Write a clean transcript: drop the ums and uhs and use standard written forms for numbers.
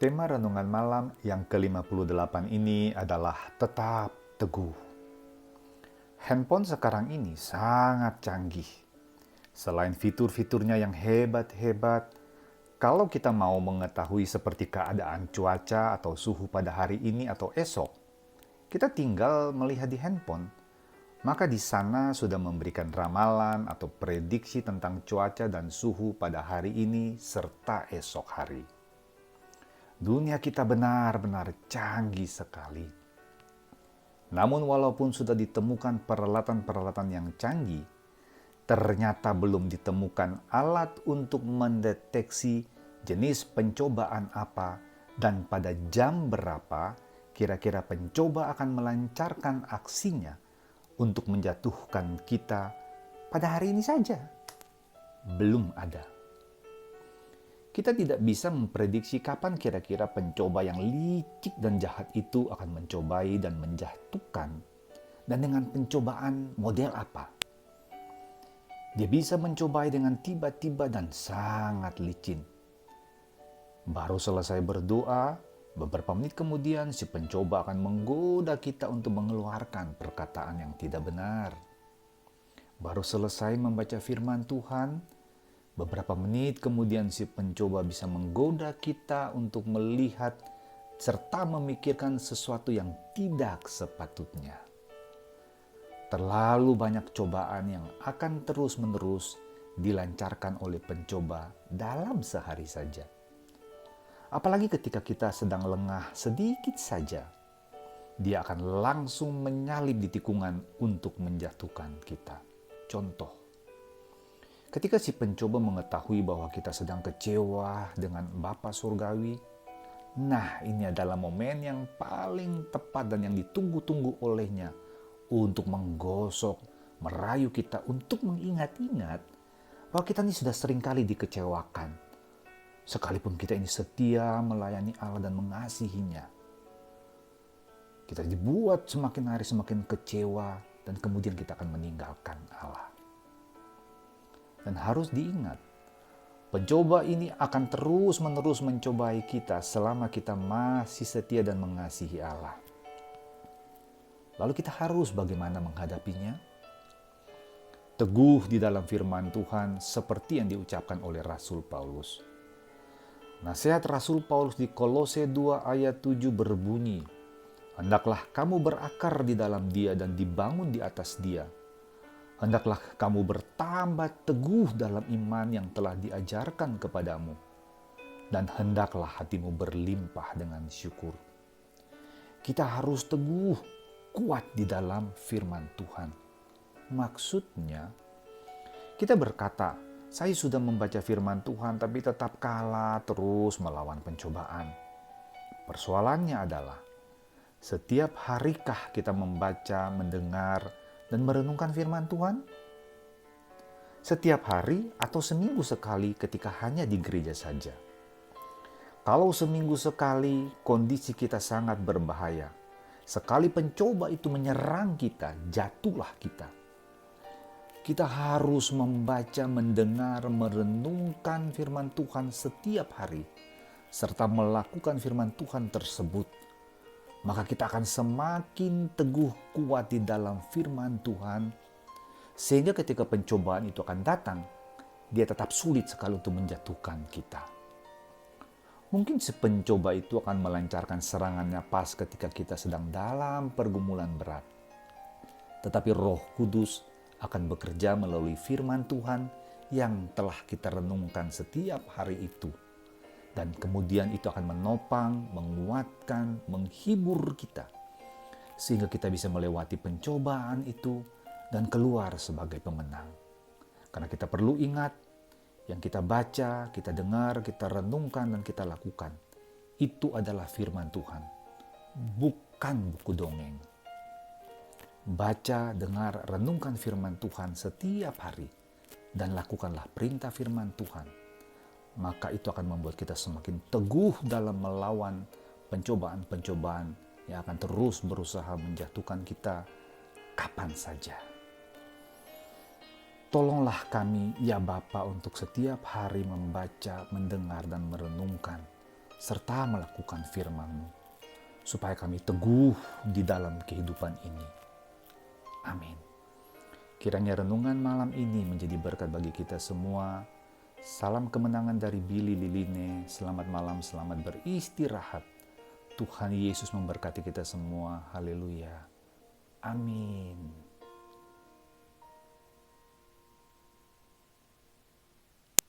Tema renungan malam yang ke-58 ini adalah tetap teguh. Handphone sekarang ini sangat canggih. Selain fitur-fiturnya yang hebat-hebat, kalau kita mau mengetahui seperti keadaan cuaca atau suhu pada hari ini atau esok, kita tinggal melihat di handphone. Maka di sana sudah memberikan ramalan atau prediksi tentang cuaca dan suhu pada hari ini serta esok hari. Dunia kita benar-benar canggih sekali. Namun walaupun sudah ditemukan peralatan-peralatan yang canggih, ternyata belum ditemukan alat untuk mendeteksi jenis pencobaan apa dan pada jam berapa kira-kira pencoba akan melancarkan aksinya untuk menjatuhkan kita pada hari ini saja. Belum ada. Kita tidak bisa memprediksi kapan kira-kira pencoba yang licik dan jahat itu akan mencobai dan menjatuhkan, dan dengan pencobaan model apa. Dia bisa mencobai dengan tiba-tiba dan sangat licin. Baru selesai berdoa, beberapa menit kemudian si pencoba akan menggoda kita untuk mengeluarkan perkataan yang tidak benar. Baru selesai membaca firman Tuhan, beberapa menit kemudian si pencoba bisa menggoda kita untuk melihat serta memikirkan sesuatu yang tidak sepatutnya. Terlalu banyak cobaan yang akan terus-menerus dilancarkan oleh pencoba dalam sehari saja. Apalagi ketika kita sedang lengah sedikit saja, dia akan langsung menyalip di tikungan untuk menjatuhkan kita. Contoh, ketika si pencoba mengetahui bahwa kita sedang kecewa dengan Bapa Surgawi, nah ini adalah momen yang paling tepat dan yang ditunggu-tunggu olehnya untuk menggosok, merayu kita untuk mengingat-ingat bahwa kita ini sudah seringkali dikecewakan. Sekalipun kita ini setia melayani Allah dan mengasihinya, kita dibuat semakin hari semakin kecewa dan kemudian kita akan meninggalkan Allah. Dan harus diingat, pencoba ini akan terus-menerus mencobai kita selama kita masih setia dan mengasihi Allah. Lalu kita harus bagaimana menghadapinya? Teguh di dalam firman Tuhan seperti yang diucapkan oleh Rasul Paulus. Nasihat Rasul Paulus di Kolose 2 ayat 7 berbunyi, "Hendaklah kamu berakar di dalam Dia dan dibangun di atas Dia. Hendaklah kamu bertambah teguh dalam iman yang telah diajarkan kepadamu, dan hendaklah hatimu berlimpah dengan syukur." Kita harus teguh, kuat di dalam firman Tuhan. Maksudnya, kita berkata, saya sudah membaca firman Tuhan tapi tetap kalah terus melawan pencobaan. Persoalannya adalah, setiap harikah kita membaca, mendengar, dan merenungkan firman Tuhan? Setiap hari atau seminggu sekali ketika hanya di gereja saja? Kalau seminggu sekali, kondisi kita sangat berbahaya. Sekali pencoba itu menyerang kita, jatuhlah kita. Kita harus membaca, mendengar, merenungkan firman Tuhan setiap hari, serta melakukan firman Tuhan tersebut. Maka kita akan semakin teguh kuat di dalam firman Tuhan, sehingga ketika pencobaan itu akan datang, dia tetap sulit sekali untuk menjatuhkan kita. Mungkin si pencoba itu akan melancarkan serangannya pas ketika kita sedang dalam pergumulan berat. Tetapi Roh Kudus akan bekerja melalui firman Tuhan yang telah kita renungkan setiap hari itu. Dan kemudian itu akan menopang, menguatkan, menghibur kita. Sehingga kita bisa melewati pencobaan itu dan keluar sebagai pemenang. Karena kita perlu ingat, yang kita baca, kita dengar, kita renungkan, dan kita lakukan, itu adalah firman Tuhan, bukan buku dongeng. Baca, dengar, renungkan firman Tuhan setiap hari, dan lakukanlah perintah firman Tuhan. Maka itu akan membuat kita semakin teguh dalam melawan pencobaan-pencobaan yang akan terus berusaha menjatuhkan kita kapan saja. Tolonglah kami, ya Bapa, untuk setiap hari membaca, mendengar, dan merenungkan serta melakukan firman-Mu, supaya kami teguh di dalam kehidupan ini. Amin. Kiranya renungan malam ini menjadi berkat bagi kita semua. Salam kemenangan dari Billy Liline. Selamat malam, selamat beristirahat. Tuhan Yesus memberkati kita semua. Haleluya. Amin.